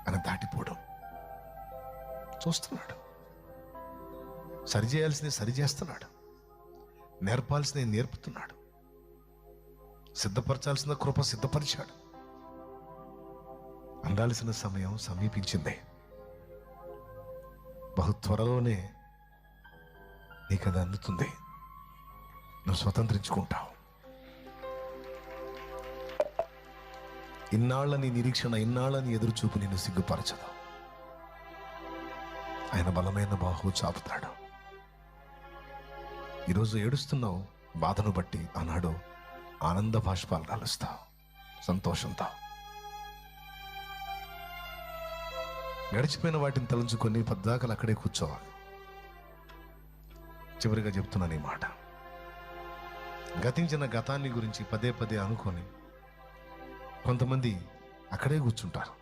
ఆయన దాటిపోవడం చూస్తున్నాడు. సరిచేయాల్సింది సరిచేస్తున్నాడు, నేర్పాల్సింది నేర్పుతున్నాడు, సిద్ధపరచాల్సిన కృప సిద్ధపరిచాడు. అందాల్సిన సమయం సమీపించింది. బహు త్వరలోనే నీకు అది అందుతుంది. నువ్వు స్వతంత్రించుకుంటావు. ఇన్నాళ్ళ నీ నిరీక్షణ, ఇన్నాళ్ళ నీ ఎదురు చూపు నిన్ను సిగ్గుపరచదు. ఆయన బలమైన బాహు చాపుతాడు. ఈరోజు ఏడుస్తున్నావు బాధను బట్టి, ఆనాడు ఆనంద బాష్పాలు కలుస్తావు సంతోషంతో. గడిచిపోయిన వాటిని తలంచుకొని పద్దాకలు అక్కడే కూర్చోవాలి. చివరిగా చెప్తున్నాను ఈ మాట. గతించిన గతాన్ని గురించి పదే పదే అనుకొని కొంతమంది అక్కడే కూర్చుంటారు.